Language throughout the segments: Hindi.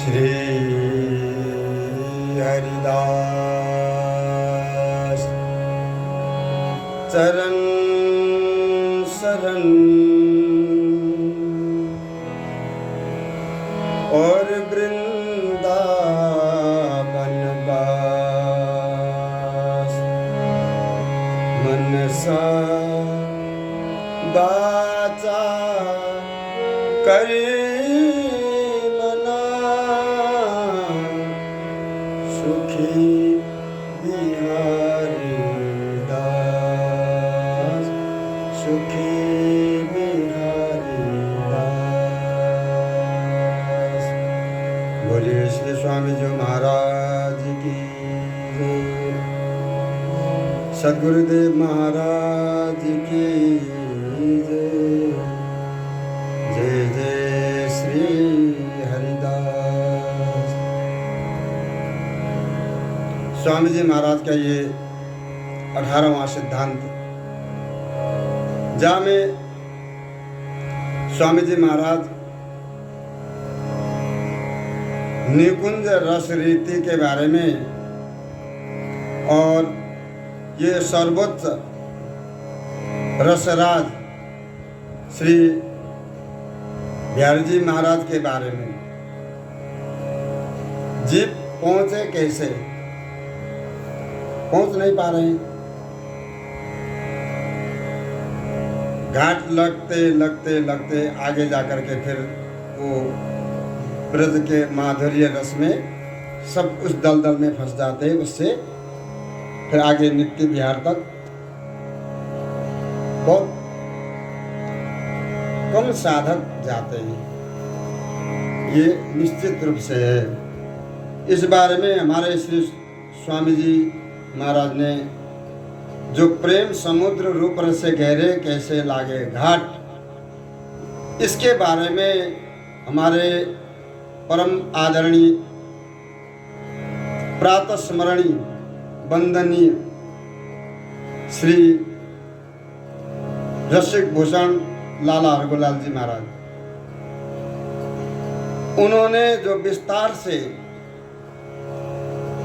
श्री हरिदास चरण शरण और वृंदावन वास मनसा वाचा करे मना सुखी बिहारी दास सुखी बिहारी दास। बोलिए श्री स्वामी जी महाराज की जय, सद्गुरुदेव महाराज की जय। जय जय श्री हरिदास। स्वामी जी महाराज का ये 18वां सिद्धांत, जहाँ में स्वामी जी महाराज निकुंज रस रीति के बारे में और ये सर्वोच्च रसराज श्री बिहारी जी महाराज के बारे में, जीव पहुंचे कैसे, पहुंच नहीं पा रहे हैं। घाट लगते लगते लगते आगे जाकर के फिर वो ब्रज के माधुर्य रस में सब उस दलदल में फंस जाते हैं। उससे फिर आगे नित्य विहार तक बहुत कम साधक जाते हैं, ये निश्चित रूप से है। इस बारे में हमारे श्री स्वामी जी महाराज ने जो प्रेम समुद्र रूप से गहरे कैसे लागे घाट, इसके बारे में हमारे परम आदरणीय प्रातः स्मरणीय वंदनीय श्री रसिक भूषण लाला हरगोलाल जी महाराज, उन्होंने जो विस्तार से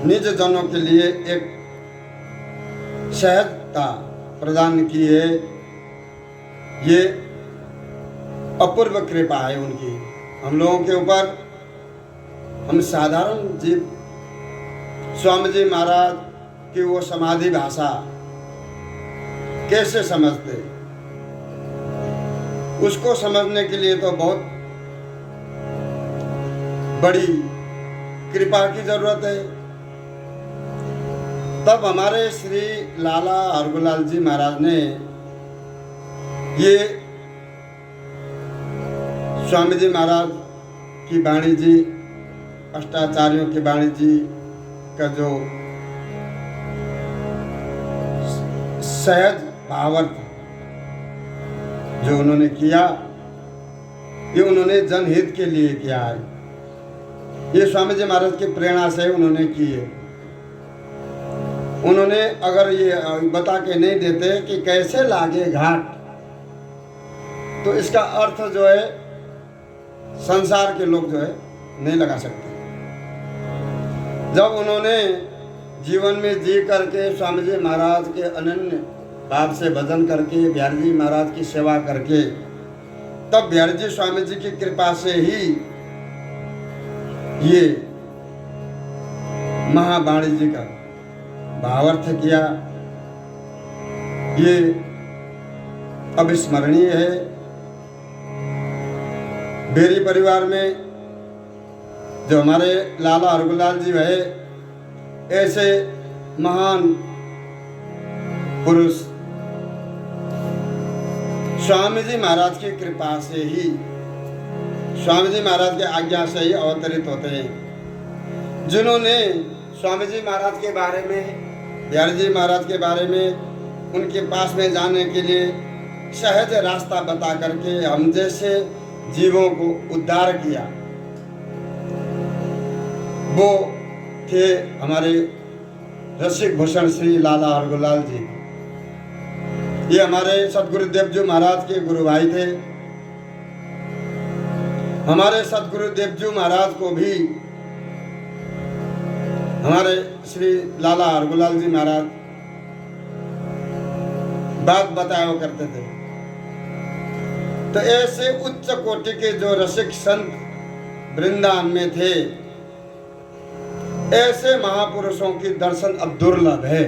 निज जनों के लिए एक सहजता प्रदान की है, ये अपूर्व कृपा है उनकी हम लोगों के ऊपर। हम साधारण जीव स्वामी जी महाराज की वो समाधि भाषा कैसे समझते, उसको समझने के लिए तो बहुत बड़ी कृपा की जरूरत है। तब हमारे श्री लाला हरगोलाल जी महाराज ने ये स्वामी जी महाराज की वाणी जी, अष्टाचार्यों की वाणी जी का जो सहज भावार्थ जो उन्होंने किया, ये उन्होंने जनहित के लिए किया है। ये स्वामी जी महाराज की प्रेरणा से उन्होंने की है। उन्होंने अगर ये बता के नहीं देते कि कैसे लागे घाट, तो इसका अर्थ जो है संसार के लोग जो है नहीं लगा सकते। जब उन्होंने जीवन में जी करके स्वामी जी महाराज के अनन्य भाव से भजन करके बिहारी जी महाराज की सेवा करके, तब बिहारी जी स्वामी जी की कृपा से ही ये महावाणी जी का भावार्थ किया, ये अविस्मरणीय है। बेरी परिवार में जो हमारे लाला हरगोलाल जी है, ऐसे महान पुरुष स्वामी जी महाराज की कृपा से ही, स्वामी जी महाराज के आज्ञा से ही अवतरित होते हैं, जिन्होंने स्वामी जी महाराज के बारे में, बिहारी जी महाराज के बारे में, उनके पास में जाने के लिए सहज रास्ता बता करके हम जैसे जीवों को उद्धार किया, वो थे हमारे रसिक भूषण श्री लाला हरगोलाल जी। ये हमारे सदगुरुदेव जी महाराज के गुरु भाई थे। हमारे सदगुरुदेव जी महाराज को भी हमारे श्री लाला हरगोलाल जी महाराज बात बताया करते थे। तो ऐसे उच्च कोटि के जो रसिक संत वृंदावन में थे, ऐसे महापुरुषों की दर्शन अब दुर्लभ है,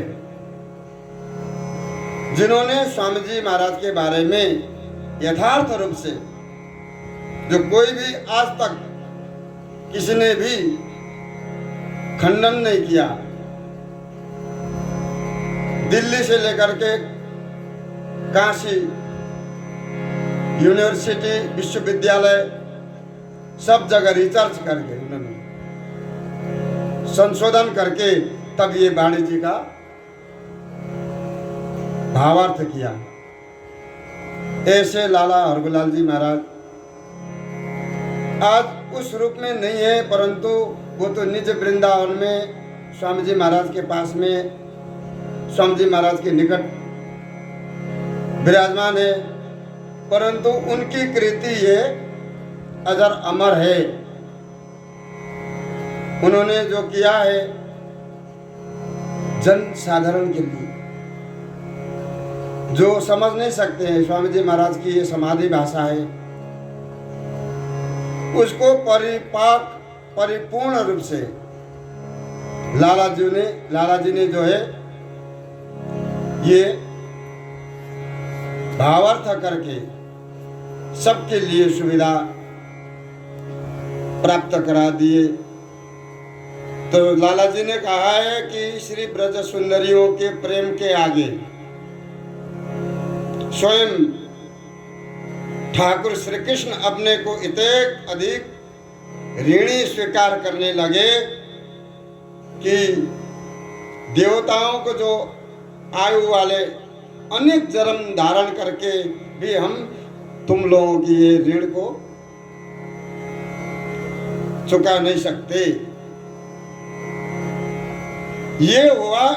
जिन्होंने स्वामी जी महाराज के बारे में यथार्थ रूप से, जो कोई भी आज तक किसी ने भी खंडन नहीं किया, दिल्ली से लेकर के काशी यूनिवर्सिटी विश्वविद्यालय सब जगह रिसर्च करके उन्होंने संशोधन करके तब ये वाणी जी का भावार्थ किया। ऐसे लाला हरगोलाल जी महाराज आज उस रूप में नहीं है, परंतु वो तो निज वृंदावन में स्वामी जी महाराज के पास में, स्वामी जी महाराज के निकट विराजमान है, परंतु उनकी कृति ये अजर अमर है। उन्होंने जो किया है जन साधारण के लिए, जो समझ नहीं सकते हैं, स्वामी जी महाराज की ये समाधि भाषा है, उसको परिपूर्ण रूप से लाला जी ने जो है ये भावार्थ करके सबके लिए सुविधा प्राप्त करा दिए। तो लाला जी ने कहा है कि श्री ब्रज सुंदरियों के प्रेम के आगे स्वयं ठाकुर श्री कृष्ण अपने को इतने अधिक ऋणी स्वीकार करने लगे कि देवताओं को जो आयु वाले अनेक जन्म धारण करके भी हम तुम लोगों की ये ऋण को चुका नहीं सकते। ये हुआ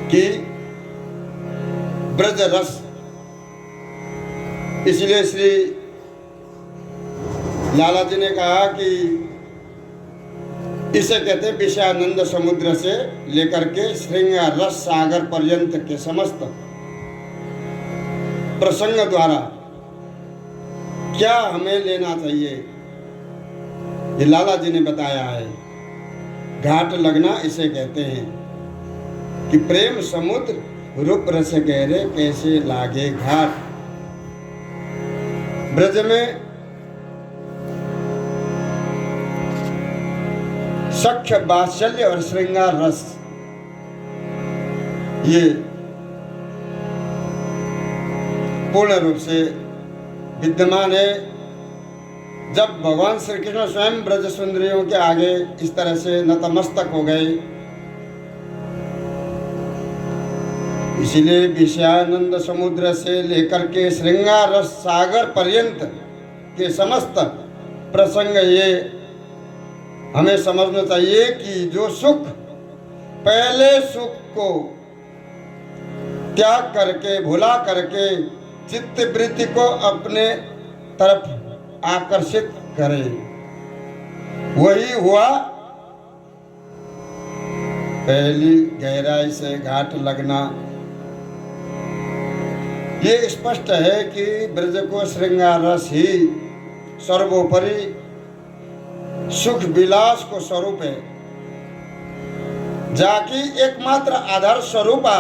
कि ब्रज रस, इसलिए श्री लाला जी ने कहा कि इसे कहते हैं विषयानंद समुद्र से लेकर के श्रृंगार रस सागर पर्यंत के समस्त प्रसंग द्वारा क्या हमें लेना चाहिए, ये लाला जी ने बताया है। घाट लगना इसे कहते हैं कि प्रेम समुद्र रूप रस गहरे कैसे लागे घाट। ब्रज में सख्य वात्सल्य और श्रृंगार रस ये पूर्ण रूप से विद्यमान है। जब भगवान श्री कृष्ण स्वयं ब्रज सुंदरियों के आगे इस तरह से नतमस्तक हो गए, इसीलिए विषयानंद समुद्र से लेकर के श्रृंगार रस सागर पर्यंत के समस्त प्रसंग ये हमें समझना चाहिए कि जो सुख, पहले सुख को त्याग करके भुला करके चित्त वृत्ति को अपने तरफ आकर्षित करे, वही हुआ पहली गहराई से घाट लगना। ये स्पष्ट है कि ब्रज को श्रृंगार रस ही सर्वोपरि सुख विलास को स्वरूप है, जाकी एकमात्र आधार स्वरूपा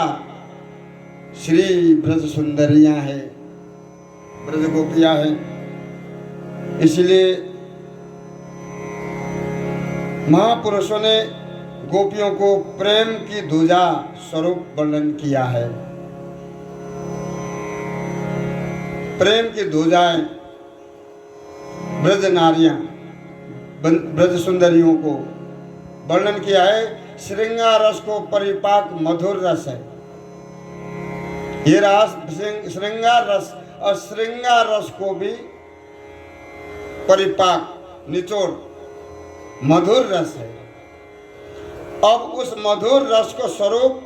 श्री ब्रज सुंदरियां है, ब्रज गोपियां है। इसलिए महापुरुषों ने गोपियों को प्रेम की ध्वजा स्वरूप वर्णन किया है। प्रेम की ध्वजाएं ब्रज नारियां, ब्रज सुंदरियों को वर्णन किया है। श्रृंगार रस को परिपाक मधुर रस है। ये रस श्रृंगार रस और श्रृंगार रस को भी परिपाक निचोड़ मधुर रस है। अब उस मधुर रस को स्वरूप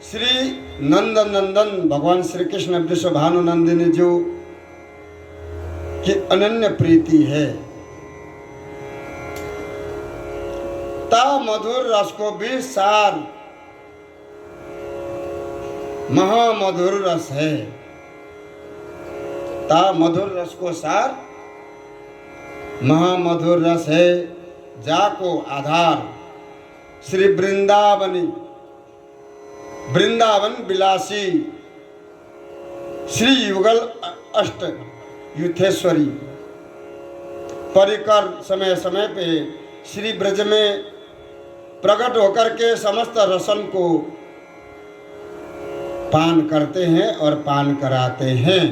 श्री नंदन भगवान श्री कृष्ण वृष भानुनंदिनी जो की अनन्य प्रीति है। ता मधुर रस को भी सार महामधुर रस है। ता मधुर रस को सार महामधुर रस है। जाको आधार श्री वृंदावन विलासी श्री युगल अष्ट युथेश्वरी परिकर समय समय पे श्री ब्रज में प्रकट होकर के समस्त रसन को पान करते हैं और पान कराते हैं।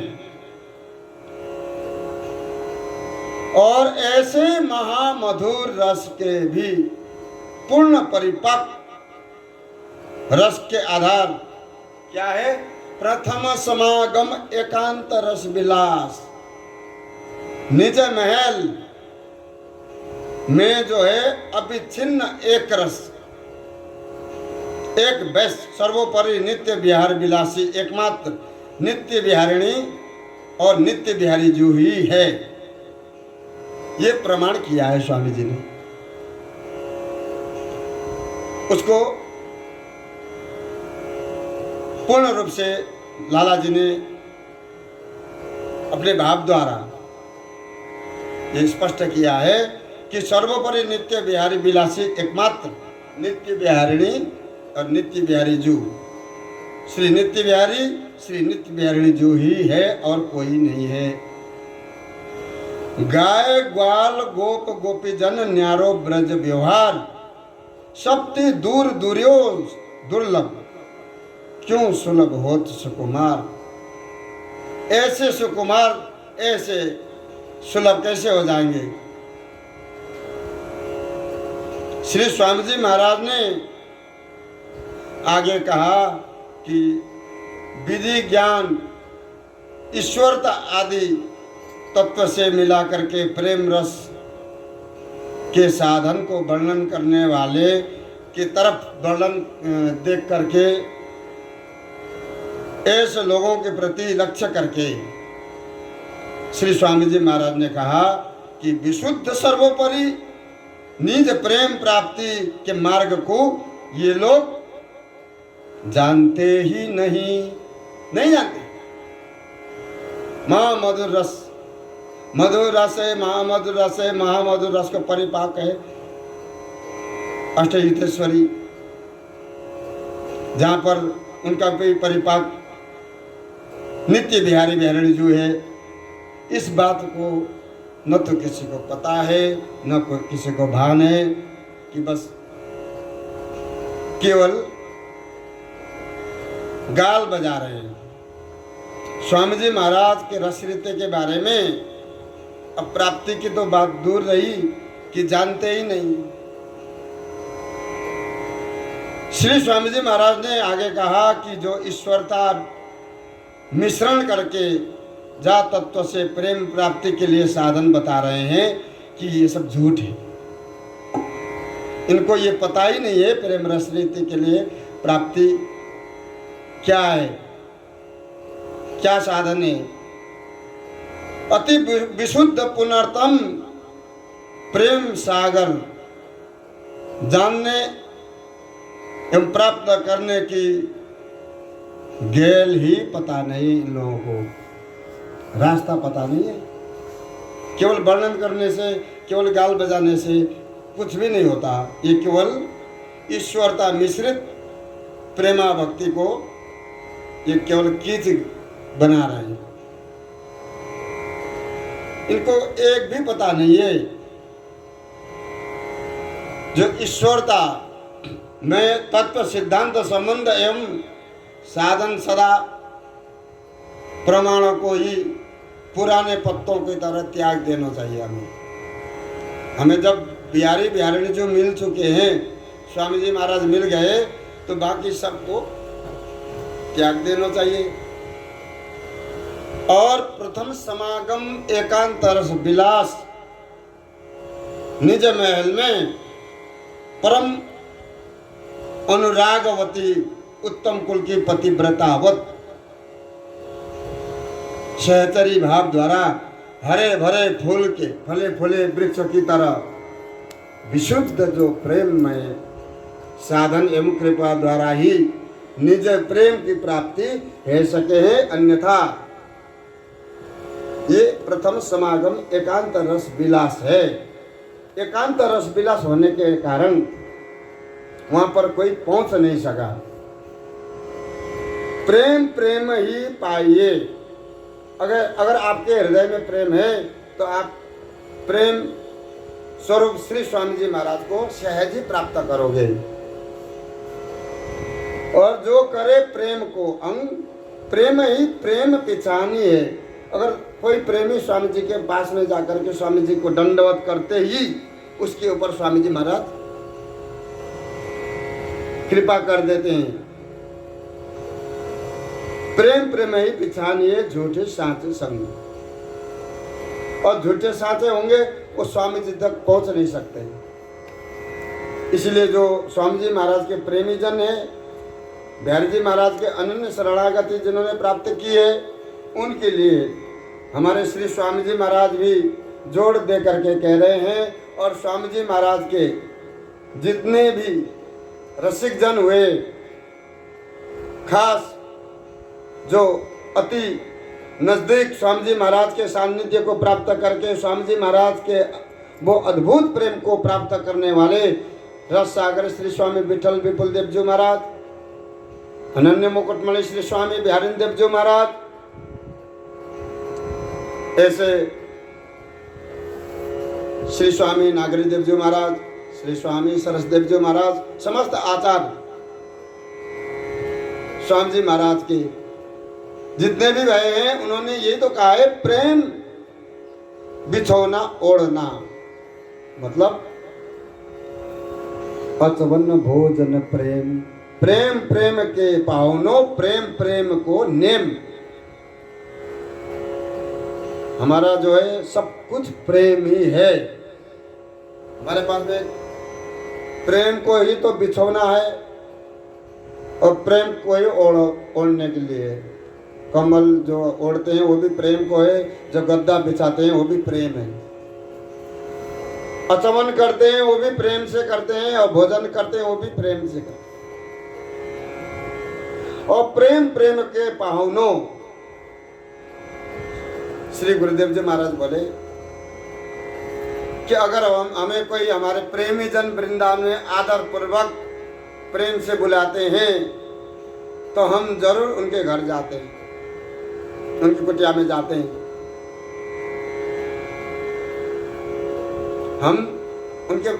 और ऐसे महामधुर रस के भी पूर्ण परिपक्व रस के आधार क्या है? प्रथम समागम एकांत रस विलास। निज महल में जो है अविच्छिन्न एक रस, एक बेस्ट सर्वोपरि नित्य विहार विलासी एकमात्र नित्य विहारिणी और नित्य विहारी जो ही है, ये प्रमाण किया है स्वामी जी ने। उसको पूर्ण रूप से लाला जी ने अपने भाव द्वारा ये स्पष्ट किया है कि सर्वोपरि नित्य विहारी विलासी एकमात्र नित्य विहारिणी और नित्य विहारी जू श्री नित्य विहारिणी जू ही है और कोई नहीं है। गाय ग्वाल गोप गोपी जन न्यारो ब्रज व्यवहार सप्ति दूर दूर्यो दुर्लभ क्यों सुलभ होत सुकुमार। ऐसे सुकुमार ऐसे सुलभ कैसे हो जाएंगे? श्री स्वामी जी महाराज ने आगे कहा कि विधि ज्ञान ईश्वरता आदि तत्व से मिला करके प्रेम रस के साधन को वर्णन करने वाले की तरफ वर्णन देख करके ऐसे लोगों के प्रति लक्ष्य करके श्री स्वामी जी महाराज ने कहा कि विशुद्ध सर्वोपरि निज प्रेम प्राप्ति के मार्ग को ये लोग जानते ही नहीं जानते। महामधुर रस, मधुर रस है, महामधुर रस है, महामधुर रस का परिपाक है अष्टयुतेश्वरी, जहाँ पर उनका भी परिपाक नित्य विहारी विहारिणी जो है। इस बात को न तो किसी को पता है न किसी को भान है कि बस केवल गाल बजा रहे हैं। स्वामी जी महाराज के रस रीते के बारे में अब प्राप्ति की तो बात दूर रही कि जानते ही नहीं। श्री स्वामी जी महाराज ने आगे कहा कि जो ईश्वरता मिश्रण करके जा तत्व से प्रेम प्राप्ति के लिए साधन बता रहे हैं कि ये सब झूठ है। इनको ये पता ही नहीं है प्रेम रस रीति के लिए प्राप्ति क्या है, क्या साधन है। अति विशुद्ध पुनर्तम प्रेम सागर जानने एवं प्राप्त करने की गेल ही पता नहीं इन लोगों को, रास्ता पता नहीं है। केवल वर्णन करने से, केवल गाल बजाने से कुछ भी नहीं होता। ये केवल ईश्वरता मिश्रित प्रेमा भक्ति को ये केवल कीच बना रहे हैं। इनको एक भी पता नहीं है जो ईश्वरता में तत्व सिद्धांत संबंध एवं साधन सदा प्रमाणों को ही पुराने पत्तों की तरह त्याग देना चाहिए। हमें जब बिहारी बिहारिणी जो मिल चुके हैं, स्वामी जी महाराज मिल गए, तो बाकी सबको त्याग देना चाहिए। और प्रथम समागम एकांत रस विलास निज महल में परम अनुरागवती उत्तम कुल की पतिव्रतावत सहचरी भाव द्वारा हरे भरे फूल के फले फूले वृक्ष की तरह विशुद्ध जो प्रेममय साधन एवं कृपा द्वारा ही निज प्रेम की प्राप्ति है सके है, अन्यथा ये प्रथम समागम एकांत रस विलास है। एकांत रस विलास होने के कारण वहां पर कोई पहुंच नहीं सका। प्रेम प्रेम ही पाइए। अगर आपके हृदय में प्रेम है तो आप प्रेम स्वरूप श्री स्वामी जी महाराज को सहज ही प्राप्त करोगे। और जो करे प्रेम को अंग, प्रेम ही प्रेम पहचानी है। अगर कोई प्रेमी स्वामी जी के पास में जाकर के स्वामी जी को दंडवत करते ही उसके ऊपर स्वामी जी महाराज कृपा कर देते हैं। प्रेम प्रेम ही पहचानिए झूठे साचे संग। और झूठे साचे होंगे वो स्वामी जी तक पहुंच नहीं सकते। इसलिए जो स्वामी जी महाराज के प्रेमी जन है, बिहारी जी महाराज के अनन्य शरणागति जिन्होंने प्राप्त की है, उनके लिए हमारे श्री स्वामी जी महाराज भी जोड़ दे करके कह रहे हैं। और स्वामी जी महाराज के जितने भी रसिक जन हुए, खास जो अति नज़दीक स्वामी जी महाराज के सानिध्य को प्राप्त करके स्वामी जी महाराज के वो अद्भुत प्रेम को प्राप्त करने वाले रस सागर श्री स्वामी विठल विपुल देव जी महाराज, अनन्य मुकुटमणि श्री स्वामी बिहारी देव जी महाराज, ऐसे श्री स्वामी नागरी देव जी महाराज, श्री स्वामी सरसदेव जी महाराज, समस्त आचार्य स्वामी जी महाराज के जितने भी भय हैं, उन्होंने ये तो कहा है प्रेम बिछोना ओढ़ना, मतलब पचवन भोजन प्रेम, प्रेम प्रेम के पावनो, प्रेम प्रेम को नेम। हमारा जो है सब कुछ प्रेम ही है। हमारे पास में प्रेम को ही तो बिछोना है और प्रेम को ही ओढ़ने के लिए। कमल जो ओढ़ते हैं वो भी प्रेम को है, जो गद्दा बिछाते हैं वो भी प्रेम है, अचमन करते हैं वो भी प्रेम से करते हैं, और भोजन करते हैं वो भी प्रेम से करते हैं। और प्रेम प्रेम के पाहुनों, श्री गुरुदेव जी महाराज बोले कि अगर हमें कोई हमारे प्रेमी जन वृंदावन में आदर पूर्वक प्रेम से बुलाते हैं तो हम जरूर उनके घर जाते हैं, उनकी कुटिया में जाते हैं। हम उनके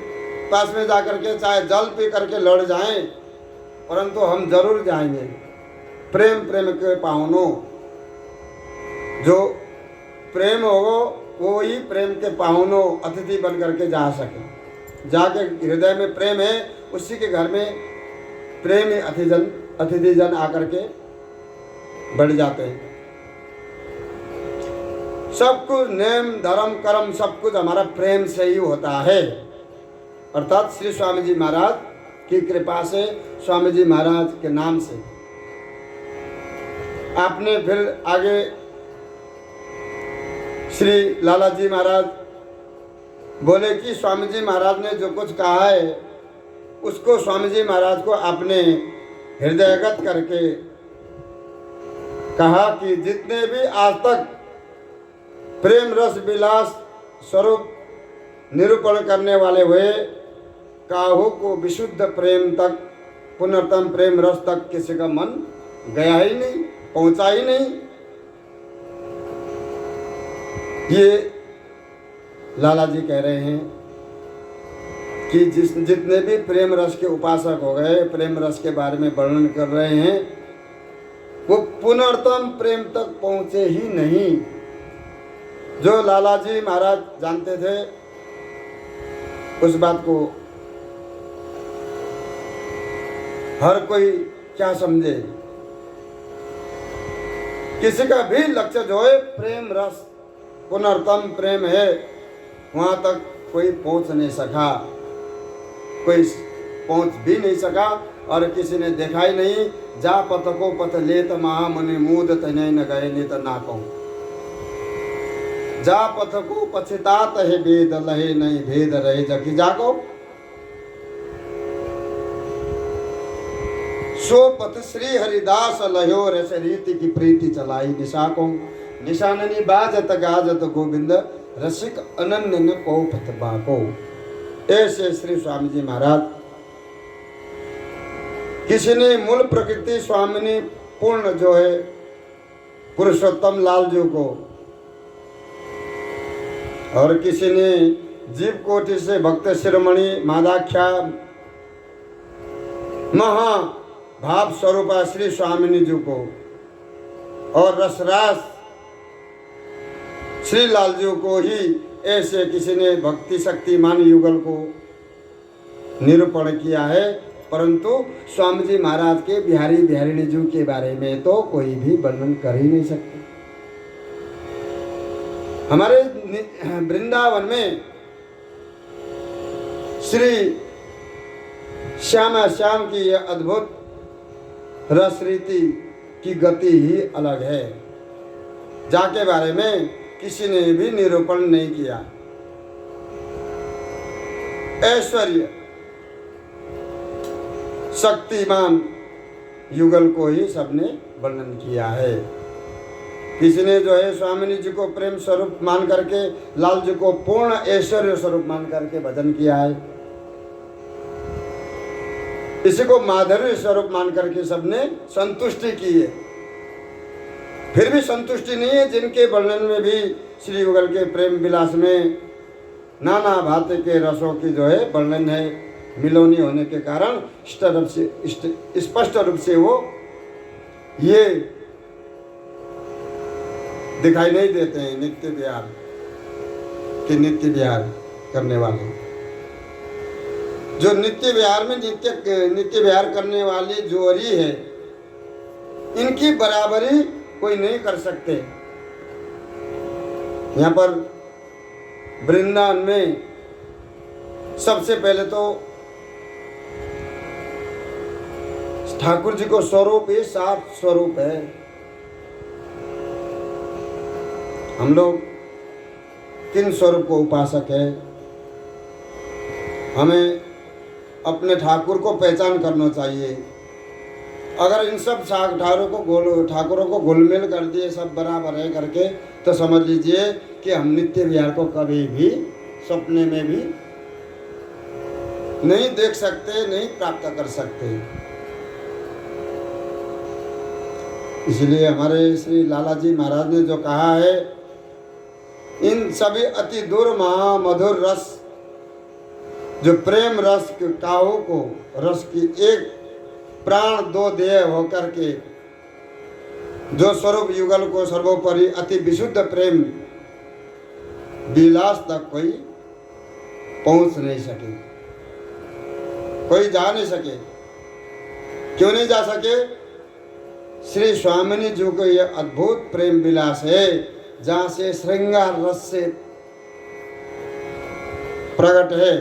पास में जाकर के चाहे जल पी करके लड़ जाएं, परंतु हम जरूर जाएंगे। प्रेम प्रेम के पाहुनों, जो प्रेम हो वो ही प्रेम के पाहुनों अतिथि बन करके जा सके। जाके हृदय में प्रेम है उसी के घर में प्रेमी अतिथि जन आकर के बढ़ जाते हैं। सब कुछ नेम धर्म कर्म सब कुछ हमारा प्रेम से ही होता है, अर्थात श्री स्वामी जी महाराज की कृपा से, स्वामी जी महाराज के नाम से। आपने फिर आगे श्री लाला जी महाराज बोले कि स्वामी जी महाराज ने जो कुछ कहा है उसको स्वामी जी महाराज को आपने हृदयगत करके कहा कि जितने भी आज तक प्रेम रस विलास स्वरूप निरूपण करने वाले हुए, काहू को विशुद्ध प्रेम तक, पुनर्तम प्रेम रस तक किसी का मन गया ही नहीं, पहुंचा ही नहीं। ये लाला जी कह रहे हैं कि जितने भी प्रेम रस के उपासक हो गए, प्रेम रस के बारे में वर्णन कर रहे हैं, वो पुनर्तम प्रेम तक पहुंचे ही नहीं। जो लाला जी महाराज जानते थे उस बात को हर कोई क्या समझे। किसी का भी लक्ष्य जो है प्रेम रस पुनर्तम प्रेम है, वहां तक कोई पहुंच नहीं सका, कोई पहुंच भी नहीं सका और किसी ने देखा ही नहीं। जा पथ को पथ लेत महामुनि मूद तने न गए नहीं तो ना कहूं। जा पथ को पछतात है भेद लहे नहीं भेद रहे जकी जाको। सो पथ श्री हरिदास लह्यो रस रीति की प्रीति चलाई निशाको। निशाननी बाजत गाजत गोविंद रसिक अनन्य न को पथ बाको। ऐसे श्री स्वामी जी महाराज किसी ने मूल प्रकृति स्वामिनी पूर्ण जो है पुरुषोत्तम लाल जी को, और किसी ने जीव कोटि से भक्त शिरोमणि मादाख्या महा भाव स्वरूपा श्री स्वामिनी जी को, और रसरास श्री लाल जी को ही, ऐसे किसी ने भक्ति शक्तिमान युगल को निरूपण किया है। परंतु स्वामी जी महाराज के बिहारी बिहारिणी जी के बारे में तो कोई भी वर्णन कर ही नहीं सकते। हमारे वृंदावन में श्री श्यामा श्याम की यह अद्भुत रस रीति की गति ही अलग है, जाके बारे में किसी ने भी निरूपण नहीं किया। ऐश्वर्य शक्तिमान युगल को ही सबने वर्णन किया है। किसी ने जो है स्वामिनी जी को प्रेम स्वरूप मान करके, लाल जी को पूर्ण ऐश्वर्य स्वरूप मान करके भजन किया है। इसी को माधुर्य स्वरूप मान करके सबने संतुष्टि की है। फिर भी संतुष्टि नहीं है, जिनके वर्णन में भी श्री युगल के प्रेम विलास में नाना भांति के रसों की जो है वर्णन है। मिलोनी होने के कारण स्पष्ट रूप से वो ये दिखाई नहीं देते हैं नित्य विहार कि नित्य विहार करने वाले, जो नित्य विहार में नित्य विहार करने वाली जोरी है, इनकी बराबरी कोई नहीं कर सकते। यहाँ पर वृंदावन में सबसे पहले तो ठाकुर जी को स्वरूप ही 7 स्वरूप है। हम लोग किन स्वरूप को उपासक है, हमें अपने ठाकुर को पहचान करना चाहिए। अगर इन सब ठाकुरों को गोलमेल कर दिए सब बराबर है करके, तो समझ लीजिए कि हम नित्य विहार को कभी भी सपने में भी नहीं देख सकते, नहीं प्राप्त कर सकते। इसलिए हमारे श्री लाला जी महाराज ने जो कहा है, इन सभी अति दूर महामधुर रस, जो प्रेम रस के काहो को रस की एक प्राण 2 देह होकर के, जो स्वरूप युगल को सर्वोपरि अति विशुद्ध प्रेम विलास तक कोई पहुंच नहीं सके, कोई जा नहीं सके। क्यों नहीं जा सके? श्री स्वामिनी जी को यह अद्भुत प्रेम विलास है, जहां से श्रृंगार रस से प्रकट है।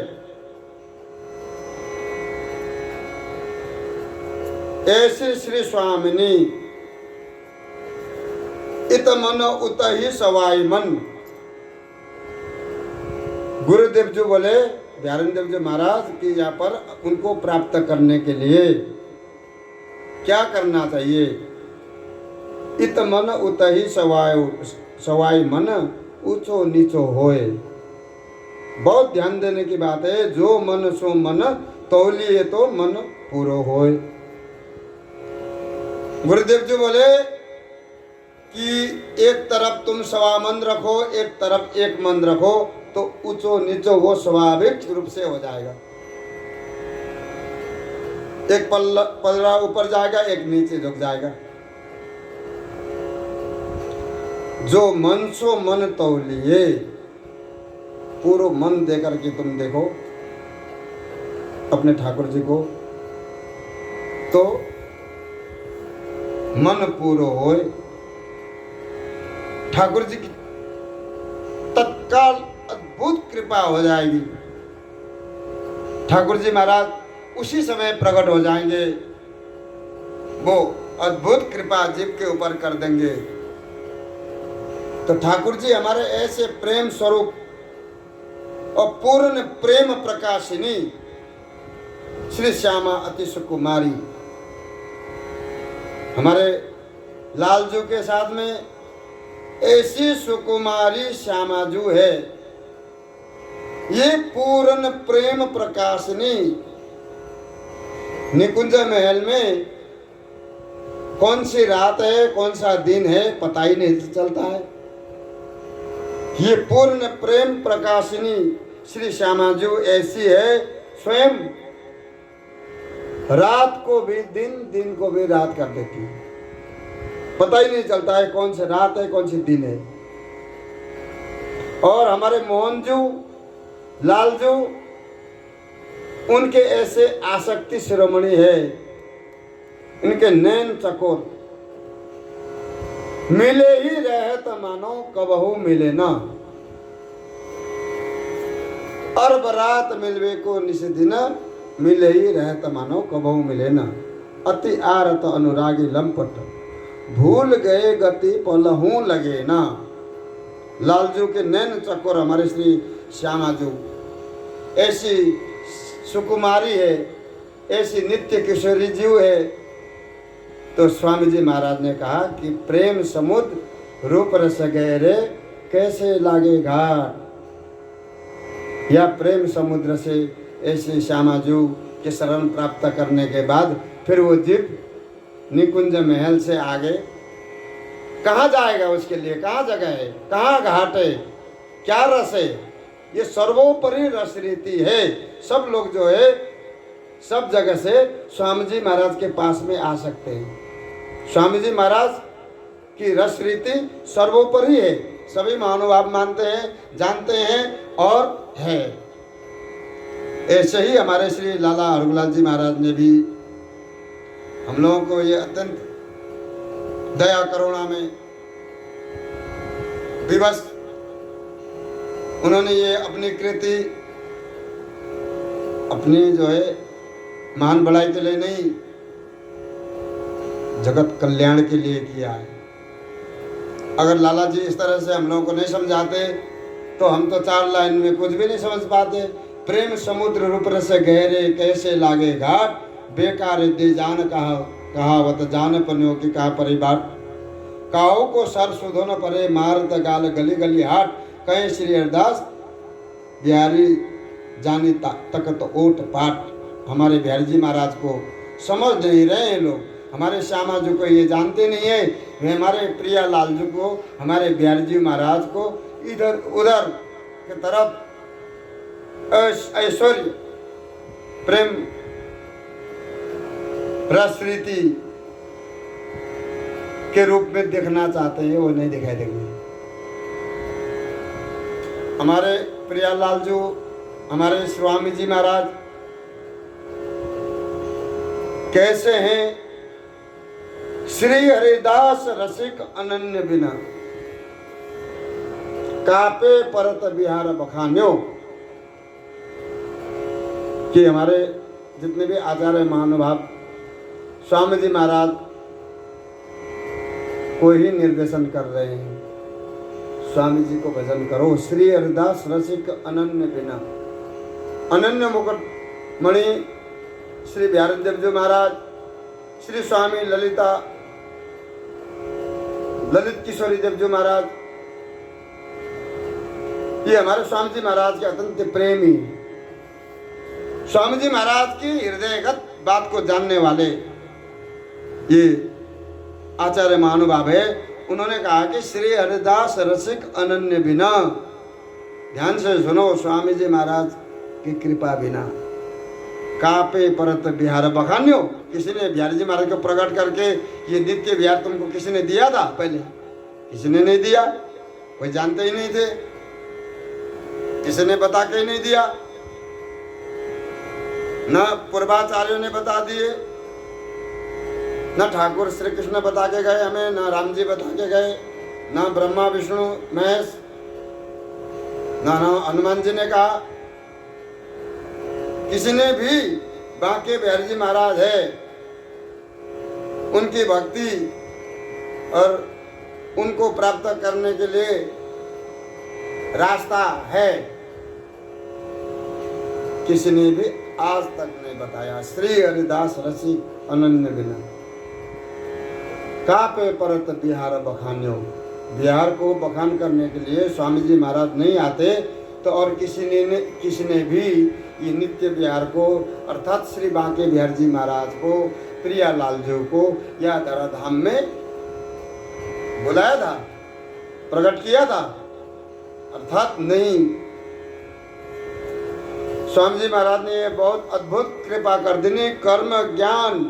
ऐसे श्री स्वामिनी इत मन उत ही सवाई मन। गुरुदेव जी बोले, बिहारी देव जी महाराज कि यहाँ पर उनको प्राप्त करने के लिए क्या करना चाहिए? इत मन उत ही सवाई मन ऊंचो नीचो होए। बहुत ध्यान देने की बात है। जो मन सो मन तौलिए तो मन पूरो होए। गुरुदेव जी बोले कि एक तरफ तुम सवा मन रखो, एक तरफ एक मन रखो, तो ऊंचो नीचो वो स्वाभाविक रूप से हो जाएगा। एक पल्ला ऊपर जाएगा, एक नीचे झुक जाएगा। जो मन सो मन तौलिए, पूरा मन देकर के तुम देखो अपने ठाकुर जी को, तो मन पूरो होए। ठाकुर जी की तत्काल अद्भुत कृपा हो जाएगी। ठाकुर जी महाराज उसी समय प्रकट हो जाएंगे, वो अद्भुत कृपा जीव के ऊपर कर देंगे तो ठाकुर जी हमारे ऐसे प्रेम स्वरूप और पूर्ण प्रेम प्रकाशिनी श्री श्यामा अति सुकुमारी, हमारे लालजू के साथ में ऐसी सुकुमारी श्यामाजू है। ये पूर्ण प्रेम प्रकाशिनी निकुंज महल में कौन सी रात है कौन सा दिन है पता ही नहीं चलता है। ये पूर्ण प्रेम प्रकाशिनी श्री श्यामाजू ऐसी है, स्वयं रात को भी दिन, दिन को भी रात कर देती है। पता ही नहीं चलता है कौन सी रात है कौन सी दिन है। और हमारे मोहनजू, लालजू, उनके ऐसे आसक्ति शिरोमणि है, इनके नैन चकोर, मिले ही रहत मानो कबहू मिले ना, अरब रात मिलवे को निस दिन, मिले ही रहत मानो कबहू मिले ना, अति आरत अनुरागी लंपट, भूल गए गति पलहू लगे ना। लालजू के नैन चकोर हमारे श्री श्यामाजू ऐसी सुकुमारी है, ऐसी नित्य किशोरी जीव है। तो स्वामी जी महाराज ने कहा कि प्रेम समुद्र रूप रस गहरे कैसे लागे घाट। या प्रेम समुद्र से ऐसे श्यामाजू के शरण प्राप्त करने के बाद फिर वो जीव निकुंज महल से आगे कहाँ जाएगा, उसके लिए कहाँ जगह है, कहाँ घाट है, क्या रस है। ये सर्वोपरि रस रीति है। सब लोग जो है सब जगह से स्वामी जी महाराज के पास में आ सकते हैं। स्वामी जी महाराज की रस रीति सर्वोपरि है, सभी महानुभाव मानते हैं, जानते हैं और है। ऐसे ही हमारे श्री लाला हरगोलाल जी महाराज ने भी हम लोगों को ये अत्यंत दया करुणा में विवश, उन्होंने ये अपनी कृति अपनी जो है महान बड़ाई के लिए नहीं, जगत कल्याण के लिए किया है। अगर लाला जी इस तरह से हम लोगों को नहीं समझाते तो हम तो 4 लाइन में कुछ भी नहीं समझ पाते। प्रेम समुद्र रूप रस गहरे कैसे लागे घाट, बेकार दे जान कहावत जान पन्यो की कहा परिबाट, काहो को सर सुधो न परे मारत गाल गली गली हाट, कहे श्री हरदास बिहारी जानी तकत ओट पाट। हमारे बिहारी जी महाराज को समझ नहीं रहे हैं लोग, हमारे श्यामाजू को ये जानते नहीं है। वे हमारे प्रिया लालजू को, हमारे बिहारी जी महाराज को इधर उधर की तरफ ऐश्वर्य प्रेम रस रीति के रूप में देखना चाहते हैं, वो नहीं दिखाई देंगे। हमारे प्रिया लालजू, हमारे स्वामी जी महाराज कैसे हैं? श्री हरिदास रसिक अनन्य बिना, कापे परत बिहार बखान्यो। कि हमारे जितने भी आचार्य महानुभाव स्वामी जी महाराज को ही निर्देशन कर रहे हैं, स्वामी जी को भजन करो। श्री हरिदास रसिक अनन्य बिना, अनन्य मुकुट मणि श्री बिहारी देव जी महाराज, श्री स्वामी ललित किशोरी देव जी महाराज, ये हमारे स्वामी जी महाराज के अत्यंत प्रेमी, स्वामी जी महाराज की हृदयगत बात को जानने वाले ये आचार्य महानुभाव है। उन्होंने कहा कि श्री हरिदास रसिक अनन्य बिना, ध्यान से सुनो, स्वामी जी महाराज की कृपा बिना, कापे परत बिहार बखान्यो। किसी ने बिहारी जी महाराज को प्रकट करके ये नित्य बिहार तुमको किसी ने दिया था? पहले किसी ने नहीं दिया, कोई जानते ही नहीं थे, किसी ने बता के ही नहीं दिया, न पूर्वाचार्यों ने बता दिए, न ठाकुर श्री कृष्ण बता के गए हमें, न राम जी बता के गए, न ब्रह्मा विष्णु महेश, न हनुमान जी ने कहा, किसी ने भी। बांके बिहारी जी महाराज है, उनकी भक्ति और उनको प्राप्त करने के लिए रास्ता है, किसी ने भी आज तक नहीं बताया। श्री हरिदास रसिक अनन्य बिना कापे परत बिहार बखान्यो। बिहार को बखान करने के लिए स्वामी जी महाराज नहीं आते तो और किसी ने भी ये नित्य बिहार को अर्थात श्री बांके बिहार जी महाराज को, प्रियालाल जी को या धराधाम में बुलाया था, प्रकट किया था? अर्थात नहीं। स्वामी जी महाराज ने ये बहुत अद्भुत कृपा कर दी। कर्म ज्ञान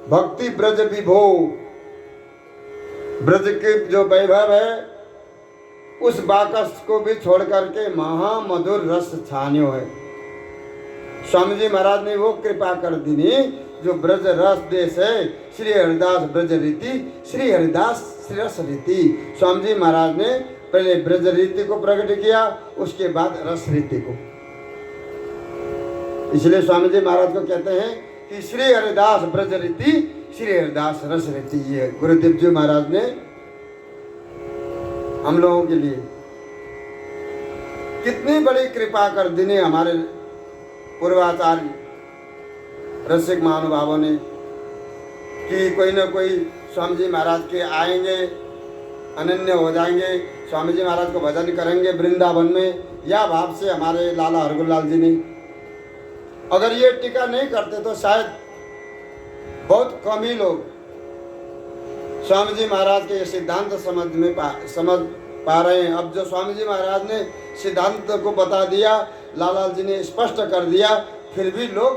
भक्ति ब्रज विभो, ब्रज के जो वैभव है उस बाकस को भी छोड़ करके महामधुर रस छान्यो है। स्वामी जी महाराज ने वो कृपा कर दी जो ब्रज रस देश है। श्री हरिदास ब्रज रीति, श्री हरिदास श्री रस रीति। स्वामी जी महाराज ने पहले ब्रज रीति को प्रकट किया, उसके बाद रस रीति को। इसलिए स्वामी जी महाराज को कहते हैं कि श्री हरिदास ब्रज रीति, श्री हरिदास रस रीति। ये गुरुदेव जी महाराज ने हम लोगों के लिए कितनी बड़ी कृपा कर दी हमारे पूर्वाचार्य रसिक महानुभावों ने कि कोई ना कोई स्वामी जी महाराज के आएंगे, अनन्य हो जाएंगे, स्वामी जी महाराज को भजन करेंगे वृंदावन में। या भाव से हमारे लाला हरगोलाल जी ने अगर ये टीका नहीं करते तो शायद बहुत कम ही लोग स्वामी जी महाराज के सिद्धांत समझ पा रहे हैं। अब जो स्वामी जी महाराज ने सिद्धांत को बता दिया, लाला जी ने स्पष्ट कर दिया, फिर भी लोग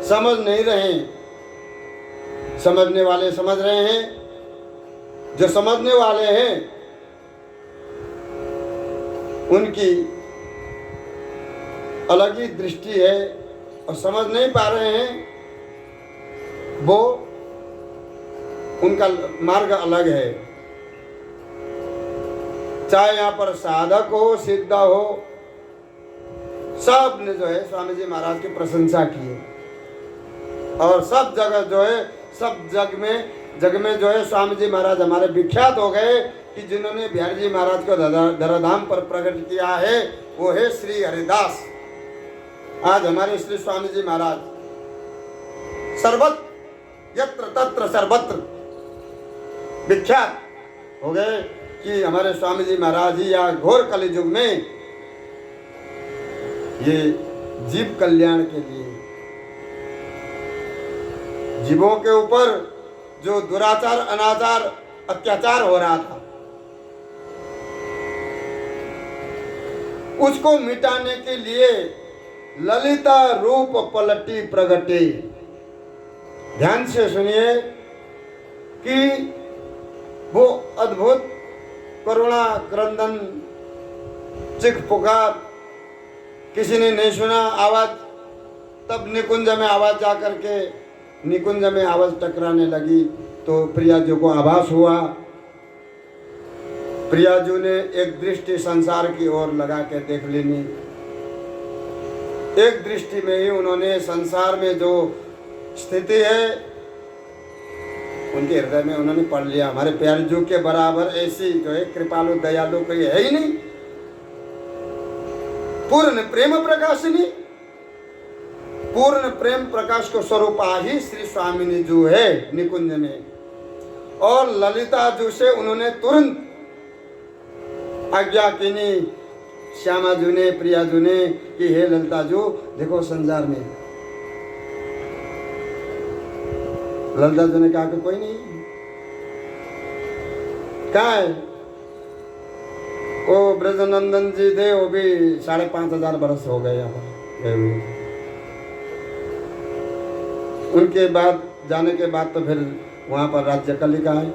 समझ नहीं रहे हैं। समझने वाले समझ रहे हैं, जो समझने वाले हैं उनकी अलग ही दृष्टि है, और समझ नहीं पा रहे हैं वो उनका मार्ग अलग है। चाहे यहाँ पर साधक हो, सिद्ध हो, सब ने जो है स्वामी जी महाराज की प्रशंसा की है। और सब जगह जो है, सब जग में जो है स्वामी जी महाराज हमारे विख्यात हो गए कि जिन्होंने बिहारी जी महाराज को धराधाम पर प्रकट किया है वो है श्री हरिदास। आज हमारे श्री स्वामी जी महाराज सर्वत्र यत्र तत्र सर्वत्र विख्यात हो गए कि हमारे स्वामी जी महाराज ही या घोर कलियुग में ये जीव कल्याण के लिए, जीवों के ऊपर जो दुराचार, अनाचार, अत्याचार हो रहा था उसको मिटाने के लिए ललिता रूप पलटी प्रगटे। ध्यान से सुनिए कि वो अद्भुत करुणा क्रंदन चिख पुकार किसी ने नहीं सुना आवाज, तब निकुंज में आवाज जा करके निकुंज में आवाज टकराने लगी तो प्रियाजू को आभास हुआ। प्रियाजू ने एक दृष्टि संसार की ओर लगा के देख लेनी। एक दृष्टि में ही उन्होंने संसार में जो स्थिति है उनके हृदय में उन्होंने पढ़ लिया। हमारे प्यारे जू के बराबर ऐसी जो है कृपालु दयालु कोई है ही नहीं। पूर्ण प्रेम प्रकाशिनी, पूर्ण प्रेम प्रकाश को स्वरूपा ही श्री स्वामिनी जू है निकुंज में। और ललिता जू से उन्होंने तुरंत आज्ञा कीनी श्यामा जू ने, प्रिया जू ने कि हे ललिता जू देखो संसार में। ललिता जू ने कहा कि कोई नहीं, कहाँ है वो ब्रजनंदन जी थे, वो भी 5,500 बरस हो गए यहाँ पर। उनके बाद जाने के बाद तो फिर वहां पर राज्य कलिका है।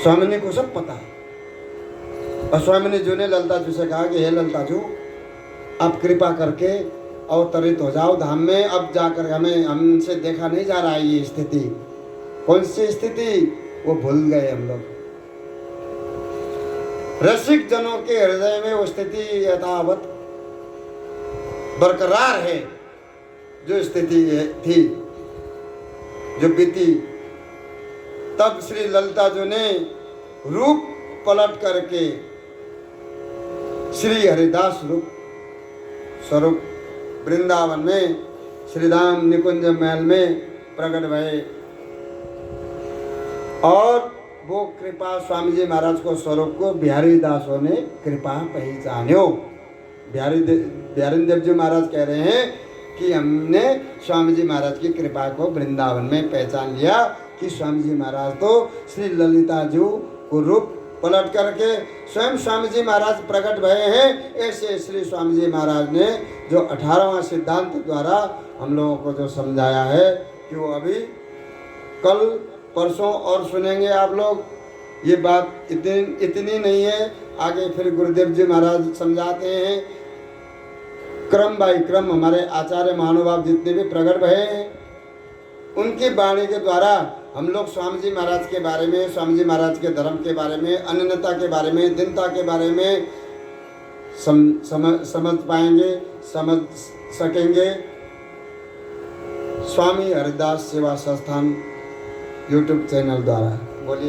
स्वामिनी को सब पता है। और स्वामिनी जी ने ललिता जी से कहा कि हे ललिता जी आप कृपा करके अवतरित हो जाओ धाम में। अब जाकर हमसे देखा नहीं जा रहा है ये स्थिति। कौन सी स्थिति वो भूल गए हम लोग। रसिक जनों के हृदय में वो स्थिति यथावत बरकरार है जो स्थिति थी, जो बीती तब श्री ललिता जी ने रूप पलट करके श्री हरिदास रूप स्वरूप वृंदावन में श्री राम निकुंज महल में प्रकट भये और वो कृपा स्वामी जी महाराज को स्वरूप को बिहारी दासों ने कृपा पहचान्यो। बिहारी देव जी महाराज कह रहे हैं कि हमने स्वामी जी महाराज की कृपा को वृंदावन में पहचान लिया कि स्वामी जी महाराज तो श्री ललिता जी को रूप पलट करके स्वयं स्वामी जी महाराज प्रकट भये हैं। ऐसे श्री स्वामी जी महाराज ने जो 18वां सिद्धांत द्वारा हम लोगों को जो समझाया है कि वो अभी कल परसों और सुनेंगे आप लोग। ये बात इतनी नहीं है, आगे फिर गुरुदेव जी महाराज समझाते हैं क्रम बाई क्रम। हमारे आचार्य महानुभाव जितने भी प्रकट भये हैं उनकी वाणी के द्वारा हम लोग स्वामी जी महाराज के बारे में, स्वामी जी महाराज के धर्म के बारे में, अनन्यता के बारे में, दीनता के बारे में समझ पाएंगे, समझ सकेंगे। स्वामी हरिदास सेवा संस्थान यूट्यूब चैनल द्वारा।